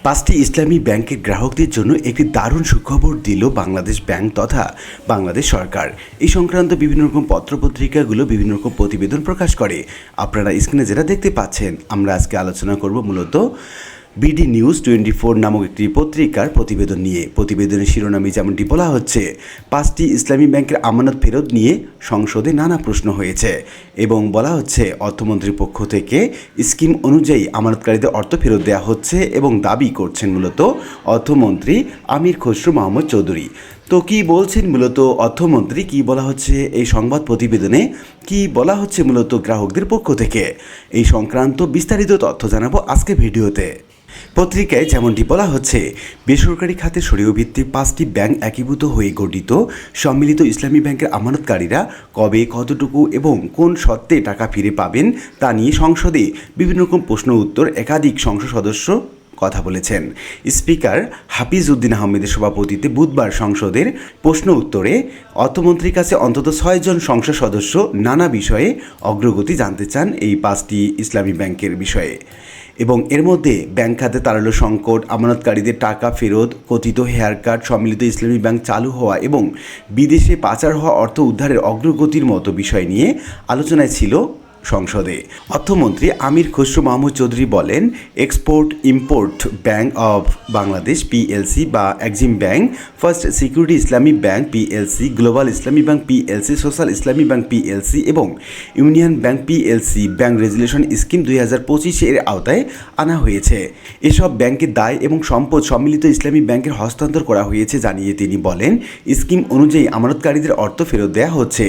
পাঁচটি ইসলামী ব্যাংকের গ্রাহকদের জন্য একটি দারুণ সুখবর দিল বাংলাদেশ ব্যাংক তথা বাংলাদেশ সরকার। এই সংক্রান্ত বিভিন্ন রকম পত্রপত্রিকাগুলো বিভিন্ন রকম প্রতিবেদন প্রকাশ করে। আপনারা স্ক্রিনে যেটা দেখতে পাচ্ছেন, আমরা আজকে আলোচনা করব মূলত বিডি নিউজ 24 নামক একটি পত্রিকার প্রতিবেদন নিয়ে। প্রতিবেদনের শিরোনামে যেমনটি বলা হচ্ছে, পাঁচটি ইসলামী ব্যাংকের আমানত ফেরত নিয়ে সংসদে নানা প্রশ্ন হয়েছে এবং বলা হচ্ছে অর্থমন্ত্রীর পক্ষ থেকে স্কিম অনুযায়ী আমানতকারীদের অর্থ ফেরত দেওয়া হচ্ছে এবং দাবি করছেন মূলত অর্থমন্ত্রী আমির খসরু মাহমুদ চৌধুরী। তো কি বলছেন মূলত অর্থমন্ত্রী, কি বলা হচ্ছে এই সংবাদ প্রতিবেদনে, কি বলা হচ্ছে মূলত গ্রাহকদের পক্ষ থেকে, এই সংক্রান্ত বিস্তারিত তথ্য জানাবো আজকে ভিডিওতে। পত্রিকায় যেমনটি বলা হচ্ছে, বেসরকারি খাতে শরীয় ভিত্তিক পাঁচটি ব্যাংক একীভূত হয়ে গঠিত সম্মিলিত ইসলামী ব্যাংকের আমানতকারীরা কবে, কতটুকু এবং কোন শর্তে টাকা ফিরে পাবেন তা নিয়ে সংসদে বিভিন্ন রকম প্রশ্ন উত্তর একাধিক সংসদ সদস্য কথা বলেছেন। স্পিকার হাফিজ উদ্দিন আহমেদের সভাপতিত্বে বুধবার সংসদের প্রশ্ন উত্তরে অর্থমন্ত্রীর কাছে অন্তত 6 জন সংসদ সদস্য নানা বিষয়ে অগ্রগতি জানতে চান এই পাঁচটি ইসলামী ব্যাংকের বিষয়ে। এবং এর মধ্যে ব্যাংক খাতে তারল্য সংকট, আমানতকারীদের টাকা ফেরত, কথিত হেয়ার কাট, সম্মিলিত ইসলামী ব্যাংক চালু হওয়া এবং বিদেশে পাচার হওয়া অর্থ উদ্ধারের অগ্রগতির মতো বিষয় নিয়ে আলোচনায় ছিল সংসদে। অর্থমন্ত্রী আমির খসরু মাহমুদ চৌধুরী বলেন, export import bank of Bangladesh PLC বা এক্সিম ব্যাংক, ফার্স্ট সিকিউরিটি ইসলামী ব্যাংক পিএলসি, গ্লোবাল ইসলামী ব্যাংক পিএলসি, সোশ্যাল ইসলামী ব্যাংক পিএলসি এবং union bank PLC bank resolution scheme 2025 এর আওতায় আনা হয়েছে। এসব ব্যাংকের দায় এবং সম্পদ সম্মিলিত ইসলামী ব্যাংকের হস্তান্তর করা হয়েছে জানিয়ে তিনি বলেন, স্কিম অনুযায়ী আমানতকারীদের অর্থ ফেরত দেওয়া হচ্ছে।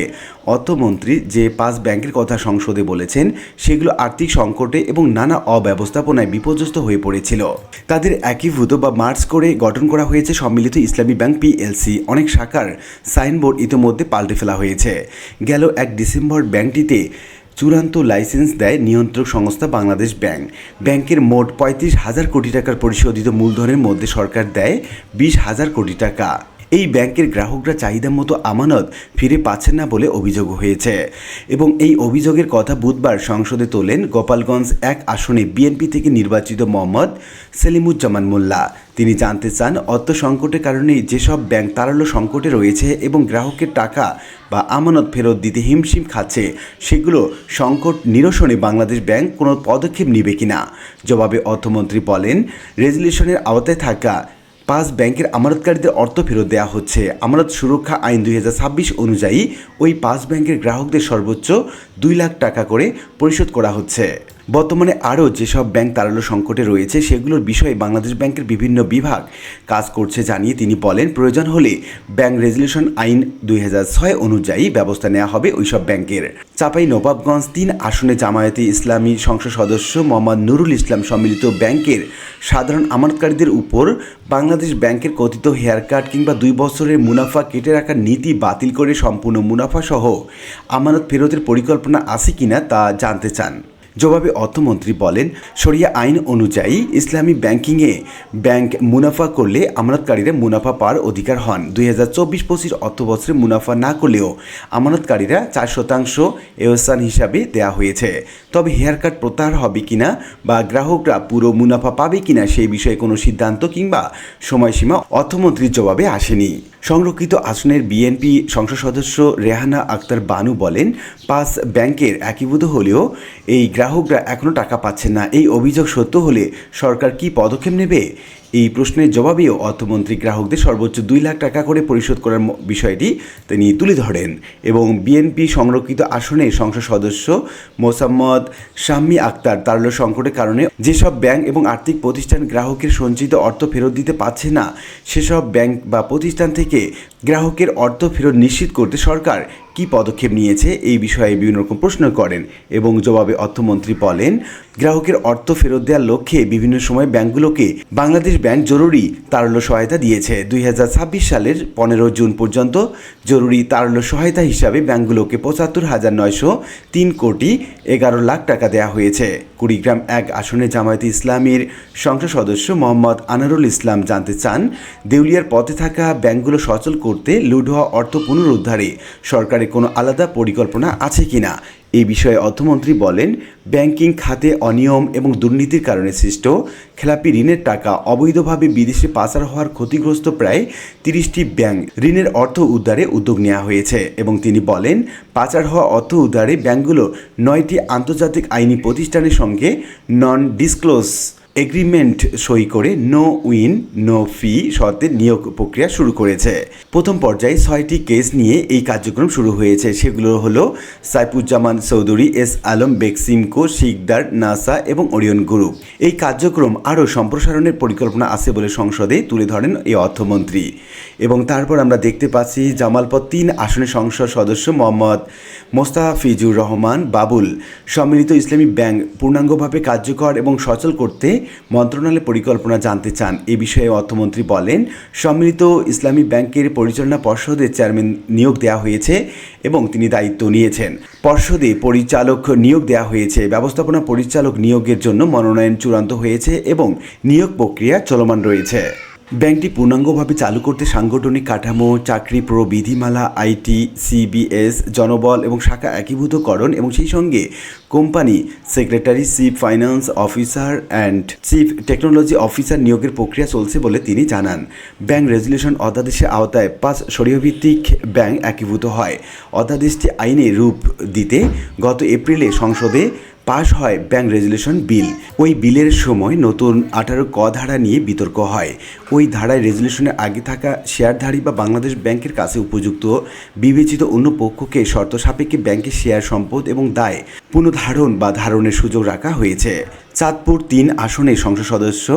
অর্থমন্ত্রী যে 5 ব্যাংকের কথা সংসদে বলেছেন, সেগুলো আর্থিক সংকটে এবং নানা অব্যবস্থাপনায় বিপর্যস্ত হয়ে পড়েছিল। তাদের একীভূত বা মার্জ করে গঠন করা হয়েছে সম্মিলিত ইসলামী ব্যাংক পিএলসি। অনেক শাখার সাইনবোর্ড ইতিমধ্যে পাল্টে ফেলা হয়েছে। গেল 1 ডিসেম্বর ব্যাংকটিতে চূড়ান্ত লাইসেন্স দেয় নিয়ন্ত্রক সংস্থা বাংলাদেশ ব্যাংক। ব্যাংকের মোট 35,000 কোটি টাকার পরিশোধিত মূলধনের মধ্যে সরকার দেয় 20,000 কোটি টাকা। এই ব্যাংকের গ্রাহকরা চাহিদা মতো আমানত ফিরে পাচ্ছেন না বলে অভিযোগ হয়েছে এবং এই অভিযোগের কথা বুধবার সংসদে তোলেন গোপালগঞ্জ 1 আসনে বিএনপি থেকে নির্বাচিত মোহাম্মদ সেলিমুজ্জামান মোল্লা। তিনি জানতে চান, অর্থ সংকটের কারণে যেসব ব্যাংক তারল্য সংকটে রয়েছে এবং গ্রাহকের টাকা বা আমানত ফেরত দিতে হিমশিম খাচ্ছে, সেগুলো সংকট নিরসনে বাংলাদেশ ব্যাংক কোনো পদক্ষেপ নেবে কিনা। জবাবে অর্থমন্ত্রী বলেন, রেজুলেশনের আওতায় থাকা 5 ব্যাংকের আমানতকারীদের অর্থ ফেরত দেওয়া হচ্ছে। আমানত সুরক্ষা আইন 2026 অনুযায়ী ওই 5 ব্যাংকের গ্রাহকদের সর্বোচ্চ 2 লাখ টাকা করে পরিশোধ করা হচ্ছে। বর্তমানে আরও যেসব ব্যাংক তারল্য সংকটে রয়েছে, সেগুলোর বিষয়ে বাংলাদেশ ব্যাংকের বিভিন্ন বিভাগ কাজ করছে জানিয়ে তিনি বলেন, প্রয়োজন হলে ব্যাংক রেজুলেশন আইন 2006 অনুযায়ী ব্যবস্থা নেওয়া হবে ওইসব ব্যাংকের। চাঁপাইনবাবগঞ্জ 3 আসনে জামায়াতে ইসলামী সংসদ সদস্য মোহাম্মদ নুরুল ইসলাম সম্মিলিত ব্যাংকের সাধারণ আমানতকারীদের উপর বাংলাদেশ ব্যাংকের কথিত হেয়ার কাট কিংবা 2 বছরের মুনাফা কেটে রাখার নীতি বাতিল করে সম্পূর্ণ মুনাফা সহ আমানত ফেরতের পরিকল্পনা আছে কিনা তা জানতে চান। জবাবে অর্থমন্ত্রী বলেন, শরিয়া আইন অনুযায়ী ইসলামী ব্যাংকিংয়ে ব্যাংক মুনাফা করলে আমানতকারীরা মুনাফা পাওয়ার অধিকার হন। 2024-25 অর্থবছরে মুনাফা না করলেও আমানতকারীরা 4% এহসান হিসাবে দেওয়া হয়েছে। তবে হেয়ার কাট প্রত্যাহার হবে কিনা বা গ্রাহকরা পুরো মুনাফা পাবে কিনা সেই বিষয়ে কোনো সিদ্ধান্ত কিংবা সময়সীমা অর্থমন্ত্রীর জবাবে আসেনি। সংরক্ষিত আসনের বিএনপি সংসদ সদস্য রেহানা আক্তার বানু বলেন, 5 ব্যাংকের একীভূত হলেও এই গ্রাহকরা এখনও টাকা পাচ্ছেন না। এই অভিযোগ সত্য হলে সরকার কী পদক্ষেপ নেবে? এই প্রশ্নের জবাবেও অর্থমন্ত্রী গ্রাহকদের সর্বোচ্চ 2 লাখ টাকা করে পরিশোধ করার বিষয়টি তিনি তুলে ধরেন এবং বিএনপি সংরক্ষিত আসনে সংসদ সদস্য মোসাম্মদ শাম্মী আক্তার তারল্য সংকটের কারণে যেসব ব্যাংক এবং আর্থিক প্রতিষ্ঠান গ্রাহকের সঞ্চিত অর্থ ফেরত দিতে পারছে না, সেসব ব্যাংক বা প্রতিষ্ঠান থেকে গ্রাহকের অর্থ ফেরত নিশ্চিত করতে সরকার কী পদক্ষেপ নিয়েছে, এই বিষয়ে বিভিন্ন রকম প্রশ্ন করেন এবং জবাবে অর্থমন্ত্রী বলেন, গ্রাহকের অর্থ ফেরত দেওয়ার লক্ষ্যে বিভিন্ন সময় ব্যাংকগুলোকে বাংলাদেশ ব্যাংক জরুরি তারল্য সহায়তা দিয়েছে। 2026 সালের 15 জুন পর্যন্ত জরুরি তারল্য সহায়তা হিসাবে ব্যাংকগুলোকে 75,903 কোটি 11 লাখ টাকা দেওয়া হয়েছে। কুড়িগ্রাম 1 আসনে জামায়াতে ইসলামীর সংসদ সদস্য মোহাম্মদ আনারুল ইসলাম জানতে চান, দেউলিয়ার পথে থাকা ব্যাংকগুলো সচল করতে লুট হওয়া অর্থ পুনরুদ্ধারে সরকারের কোনো আলাদা পরিকল্পনা আছে কিনা এই বিষয়ে অর্থমন্ত্রী বলেন, ব্যাংকিং খাতে অনিয়ম এবং দুর্নীতির কারণে সৃষ্ট খেলাপি ঋণের টাকা অবৈধভাবে বিদেশে পাচার হওয়ার ক্ষতিগ্রস্ত প্রায় 30টি ব্যাংক ঋণের অর্থ উদ্ধারে উদ্যোগ নেওয়া হয়েছে এবং তিনি বলেন, পাচার হওয়া অর্থ উদ্ধারে ব্যাংকগুলো 9টি আন্তর্জাতিক আইনি প্রতিষ্ঠানের সঙ্গে নন ডিসক্লোজ এগ্রিমেন্ট সই করে নো উইন নো ফি শর্তে নিয়োগ প্রক্রিয়া শুরু করেছে। প্রথম পর্যায়ে 6টি কেস নিয়ে এই কার্যক্রম শুরু হয়েছে। সেগুলো হলো সাইফুজ্জামান চৌধুরী, এস আলম, বেক্সিমকো, শিকদার, নাসা এবং ওরিয়ন গ্রুপ। এই কার্যক্রম আরও সম্প্রসারণের পরিকল্পনা আছে বলে সংসদে তুলে ধরেন এই অর্থমন্ত্রী। এবং তারপর আমরা দেখতে পাচ্ছি জামালপুর 3 আসনের সংসদ সদস্য মোহাম্মদ মোস্তাফিজুর রহমান বাবুল সম্মিলিত ইসলামী ব্যাংক পূর্ণাঙ্গভাবে কার্যকর এবং সচল করতে মন্ত্রণালয়ের পরিকল্পনা জানতে চান। এ বিষয়ে অর্থমন্ত্রী বলেন, সম্মিলিত ইসলামী ব্যাংকের পরিচালনা পর্ষদের চেয়ারম্যান নিয়োগ দেওয়া হয়েছে এবং তিনি দায়িত্ব নিয়েছেন। পর্ষদে পরিচালক নিয়োগ দেওয়া হয়েছে। ব্যবস্থাপনা পরিচালক নিয়োগের জন্য মনোনয়ন চূড়ান্ত হয়েছে এবং নিয়োগ প্রক্রিয়া চলমান রয়েছে। ব্যাংকটি পূর্ণাঙ্গভাবে চালু করতে সাংগঠনিক কাঠামো, চাকরি বিধিমালা, আইটি, সিবিএস, জনবল এবং শাখা একীভূতকরণ এবং সেই সঙ্গে company secretary, chief finance officer and chief technology officer নিয়োগের প্রক্রিয়া চলছে বলে তিনি জানান। ব্যাংক রেজুলেশন অধ্যাদেশের আওতায় 5 শরীয়ভিত্তিক ব্যাংক একীভূত হয়। অধ্যাদেশটি আইনে রূপ দিতে গত এপ্রিলে সংসদে পাশ হয় ব্যাংক রেজুলেশন বিল। ওই বিলের সময় নতুন 18 ক ধারা নিয়ে বিতর্ক হয়। ওই ধারায় রেজুলেশনের আগে থাকা শেয়ারধারী বা বাংলাদেশ ব্যাংকের কাছে উপযুক্ত বিবেচিত অন্য পক্ষকে শর্ত সাপেক্ষে ব্যাংকের শেয়ার সম্পদ এবং দায় পুনঃধারণ বা ধারণের সুযোগ রাখা হয়েছে। চাঁদপুর 3 আসনের সংসদ সদস্য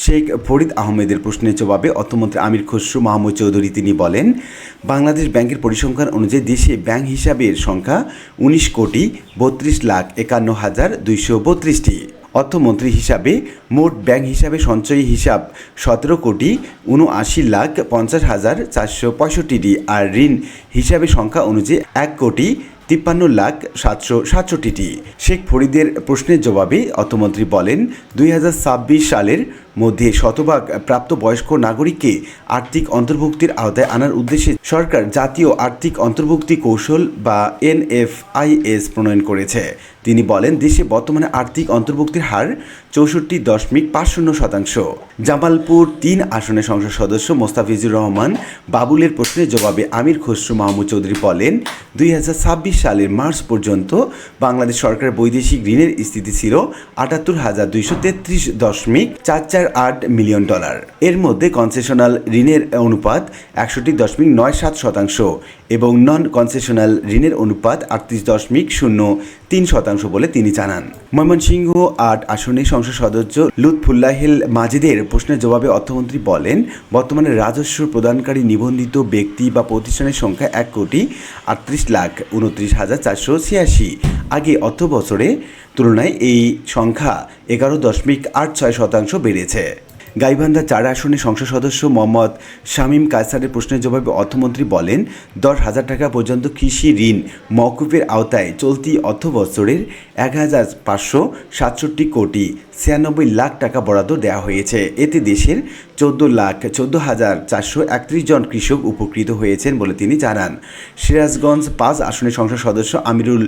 শেখ ফরিদ আহমেদের প্রশ্নের জবাবে অর্থমন্ত্রী আমির খসরু মাহমুদ চৌধুরী তিনি বলেন, বাংলাদেশ ব্যাংকের পরিসংখ্যান অনুযায়ী দেশে ব্যাংক হিসাবের সংখ্যা 19,52,51,232টি। অর্থমন্ত্রী হিসাবে মোট ব্যাংক হিসাবে সঞ্চয়ী হিসাব 17,79,50,465টি আর ঋণ হিসাবে সংখ্যা অনুযায়ী 1,53,767টি। শেখ ফরিদের প্রশ্নের জবাবে অর্থমন্ত্রী বলেন, 2026 সালের মধ্যে শতভাগ প্রাপ্তবয়স্ক নাগরিককে আর্থিক অন্তর্ভুক্তির আওতায় আনার উদ্দেশ্যে সরকার জাতীয় আর্থিক অন্তর্ভুক্তি কৌশল বা NFIS প্রণয়ন করেছে। তিনি বলেন, দেশে বর্তমানে আর্থিক অন্তর্ভুক্তির হার 64.50%। জামালপুর 3 আসনের সংসদ সদস্য মোস্তাফিজুর রহমান বাবুলের প্রশ্নের জবাবে আমির খসরু মাহমুদ চৌধুরী বলেন, 2026 সালের মার্চ পর্যন্ত বাংলাদেশ সরকারের বৈদেশিক ঋণের স্থিতি ছিল 78,233.448 মিলিয়ন ডলার। এর মধ্যে কনসেশনাল ঋণের অনুপাত 61.97% এবং নন কনসেশনাল ঋণের অনুপাত 38.03% বলে তিনি জানান। ময়মনসিংহ 8 আসনে সংসদ সদস্য লুৎফুল্লাহিল মাজিদের প্রশ্নের জবাবে অর্থমন্ত্রী বলেন, বর্তমানে রাজস্ব প্রদানকারী নিবন্ধিত ব্যক্তি বা প্রতিষ্ঠানের সংখ্যা 1,38,29,486। আগে অর্থ বছরে তুলনায় এই সংখ্যা 11.86% বেড়েছে। গাইবান্ধা 4 আসনের সংসদ সদস্য মোহাম্মদ শামীম কায়সারের প্রশ্নের জবাবে অর্থমন্ত্রী বলেন, 10,000 টাকা পর্যন্ত কৃষি ঋণ মওকুফের আওতায় চলতি অর্থবছরের 1,567 কোটি 96 লাখ টাকা বরাদ্দ দেওয়া হয়েছে। এতে দেশের 14,14,431 জন কৃষক উপকৃত হয়েছেন বলে তিনি জানান। সিরাজগঞ্জ 5 আসনের সংসদ সদস্য আমিরুল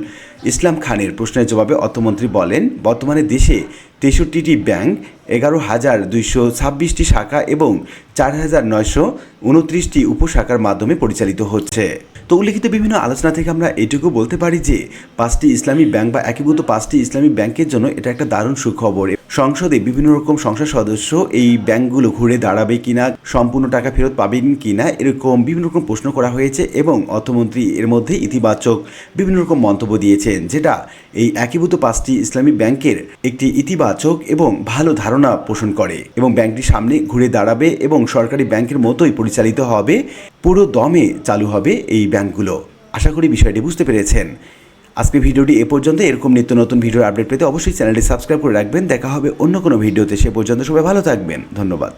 ইসলাম খানের প্রশ্নের জবাবে অর্থমন্ত্রী বলেন, বর্তমানে দেশে 63টি ব্যাংক, 11,226টি শাখা এবং 4,929টি উপশাখার মাধ্যমে পরিচালিত হচ্ছে। তো উল্লেখিত বিভিন্ন আলোচনা থেকে আমরা এটুকু বলতে পারি যে 5টি ইসলামী ব্যাংক বা একীভূত 5টি ইসলামী ব্যাংকের জন্য এটা একটা দারুণ সুখবর। সংসদে বিভিন্ন রকম সংসদ সদস্য এই ব্যাংকগুলো ঘুরে দাঁড়াবে কিনা, সম্পূর্ণ টাকা ফেরত পাবেন কিনা, এরকম বিভিন্ন রকম প্রশ্ন করা হয়েছে এবং অর্থমন্ত্রী এর মধ্যে ইতিবাচক বিভিন্ন রকম মন্তব্য দিয়েছেন, যেটা এই একীভূত 5টি ইসলামী ব্যাংকের একটি ইতিবাচক এবং ভালো ধারণা পোষণ করে এবং ব্যাংকটি সামনে ঘুরে দাঁড়াবে এবং সরকারি ব্যাংকের মতোই পরিচালিত হবে, পুরো দমে চালু হবে এই ব্যাংকগুলো। আশা করি বিষয়টি বুঝতে পেরেছেন। আজকে ভিডিওটি এ পর্যন্ত। এরকম নিত্য নতুন ভিডিওর আপডেট পেতে অবশ্যই চ্যানেলটি সাবস্ক্রাইব করে রাখবেন। দেখা হবে অন্য কোনো ভিডিওতে। সে পর্যন্ত সবাই ভালো থাকবেন। ধন্যবাদ।